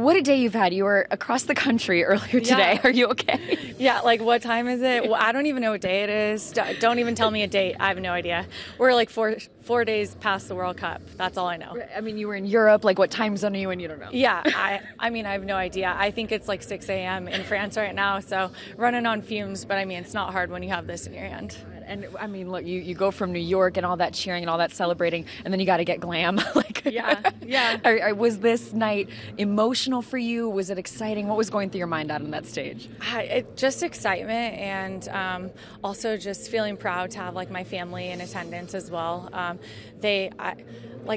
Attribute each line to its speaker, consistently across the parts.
Speaker 1: What a day you've had. You were across the country earlier today.
Speaker 2: Yeah.
Speaker 1: Are you okay?
Speaker 2: Yeah, like what time is it? Well, I don't even know what day it is. Don't even tell me a date. I have no idea. We're like four days past the World Cup. That's all I know.
Speaker 1: I mean, you were in Europe. Like, what time zone are you in? You don't know.
Speaker 2: Yeah, I mean, I have no idea. I think it's like 6 a.m. in France right now, so running on fumes, but I mean, it's not hard when you have this in your hand.
Speaker 1: And I mean, look, you go from New York and all that cheering and all that celebrating, and then you got to get glam.
Speaker 2: Yeah.
Speaker 1: Was this night emotional for you? Was it exciting? What was going through your mind out on that stage?
Speaker 2: Just excitement, and also just feeling proud to have like my family in attendance as well.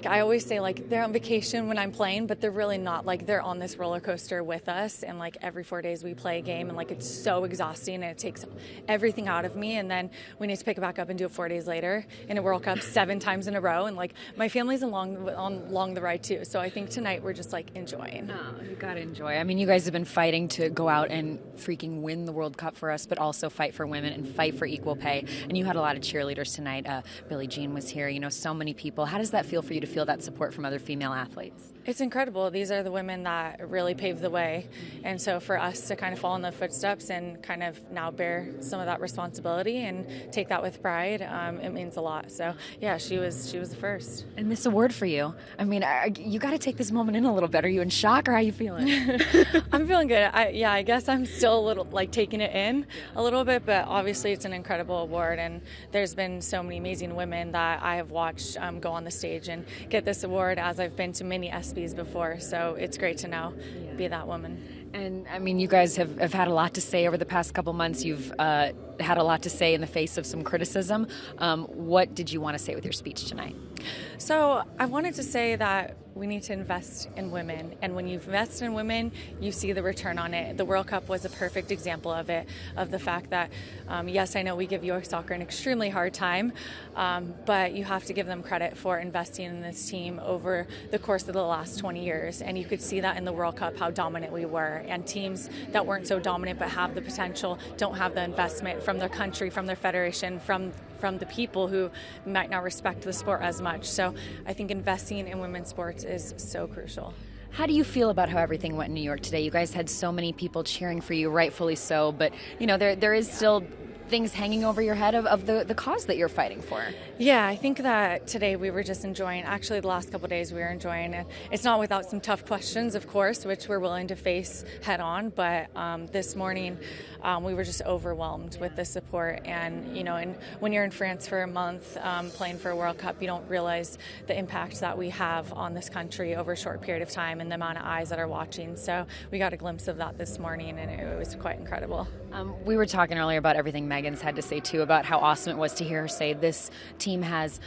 Speaker 2: I always say, like, they're on vacation when I'm playing, but they're really not. Like, they're on this roller coaster with us, and like every 4 days we play a game, and like it's so exhausting and it takes everything out of me, and then we need to pick it back up and do it 4 days later in a World Cup 7 times in a row, and like my family's along the ride too. So I think tonight we're just like enjoying.
Speaker 1: Oh, you gotta enjoy. I mean, you guys have been fighting to go out and freaking win the World Cup for us, but also fight for women and fight for equal pay. And you had a lot of cheerleaders tonight. Billie Jean was here. You know, so many people. How does that feel for you to feel that support from other female athletes?
Speaker 2: It's incredible. These are the women that really paved the way. And so for us to kind of follow in the footsteps and kind of now bear some of that responsibility and take that with pride, it means a lot. So yeah, she was the first.
Speaker 1: And this award for you. I mean, you got to take this moment in a little bit. Are you in shock, or how are you feeling?
Speaker 2: I'm feeling good. I guess I'm still a little like taking it in a little bit, but obviously it's an incredible award, and there's been so many amazing women that I have watched go on the stage and get this award, as I've been to many ESPYs before. So it's great to now be that woman.
Speaker 1: And I mean, you guys have had a lot to say over the past couple months. You've had a lot to say in the face of some criticism. What did you want to say with your speech tonight?
Speaker 2: So I wanted to say that we need to invest in women. And when you invest in women, you see the return on it. The World Cup was a perfect example of it, of the fact that, yes, I know we give U.S. soccer an extremely hard time, but you have to give them credit for investing in this team over the course of the last 20 years. And you could see that in the World Cup, how dominant we were. And teams that weren't so dominant but have the potential don't have the investment from their country, from their federation, from the people who might not respect the sport as much. So I think investing in women's sports is so crucial.
Speaker 1: How do you feel about how everything went in New York today? You guys had so many people cheering for you, rightfully so, but you know there is still things hanging over your head of the cause that you're fighting for.
Speaker 2: Yeah, I think that today we were just enjoying, actually the last couple of days we were enjoying it. It's not without some tough questions, of course, which we're willing to face head on, but this morning we were just overwhelmed with the support. And, you know, and when you're in France for a month playing for a World Cup, you don't realize the impact that we have on this country over a short period of time and the amount of eyes that are watching. So we got a glimpse of that this morning, and it was quite incredible.
Speaker 1: We were talking earlier about everything Megan's had to say, too, about how awesome it was to hear her say this team has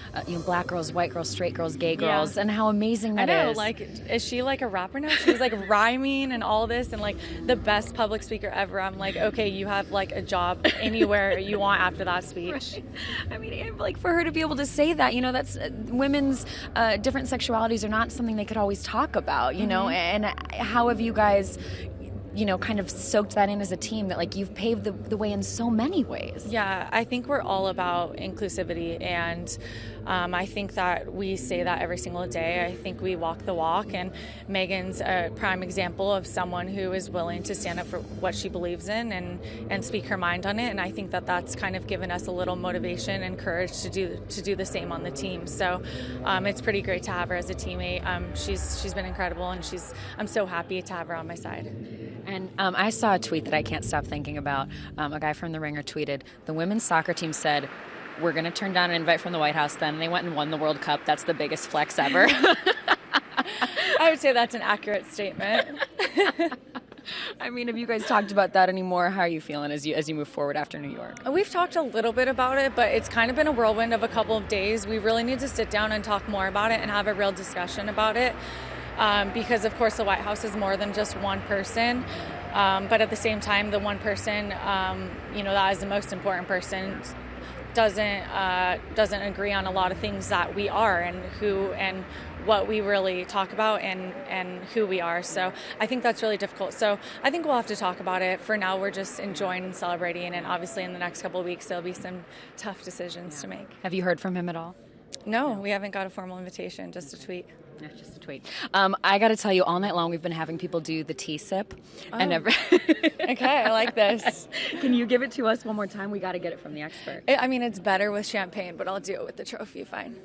Speaker 1: black girls, white girls, straight girls, gay girls, and how amazing that is.
Speaker 2: I know, like, is she like a rapper now? She's like rhyming and all this, and like the best public speaker ever. I'm like, okay, you have like a job anywhere you want after that speech.
Speaker 1: Right. I mean, like for her to be able to say that, you know, that's women's different sexualities are not something they could always talk about, you know, and how have you guys, you know, kind of soaked that in as a team that like you've paved the way in so many ways?
Speaker 2: Yeah, I think we're all about inclusivity, and I think that we say that every single day. I think we walk the walk, and Megan's a prime example of someone who is willing to stand up for what she believes in and speak her mind on it, and I think that that's kind of given us a little motivation and courage to do the same on the team. So it's pretty great to have her as a teammate. She's been incredible, and I'm so happy to have her on my side.
Speaker 1: And I saw a tweet that I can't stop thinking about. A guy from The Ringer tweeted, the women's soccer team said, we're going to turn down an invite from the White House. Then they went and won the World Cup. That's the biggest flex ever.
Speaker 2: I would say that's an accurate statement.
Speaker 1: I mean, have you guys talked about that anymore? How are you feeling as you move forward after New York?
Speaker 2: We've talked a little bit about it, but it's kind of been a whirlwind of a couple of days. We really need to sit down and talk more about it and have a real discussion about it. Because, of course, the White House is more than just one person. But at the same time, the one person, that is the most important person, doesn't agree on a lot of things that we are and who and what we really talk about and who we are. So I think that's really difficult. So I think we'll have to talk about it. For now, we're just enjoying and celebrating. And obviously in the next couple of weeks, there'll be some tough decisions to make.
Speaker 1: Have you heard from him at all?
Speaker 2: No, we haven't got a formal invitation, just a tweet.
Speaker 1: That's just a tweet. I got to tell you, all night long we've been having people do the tea sip. And
Speaker 2: Okay, I like this.
Speaker 1: Can you give it to us one more time? We got to get it from the expert.
Speaker 2: I mean, it's better with champagne, but I'll do it with the trophy, fine.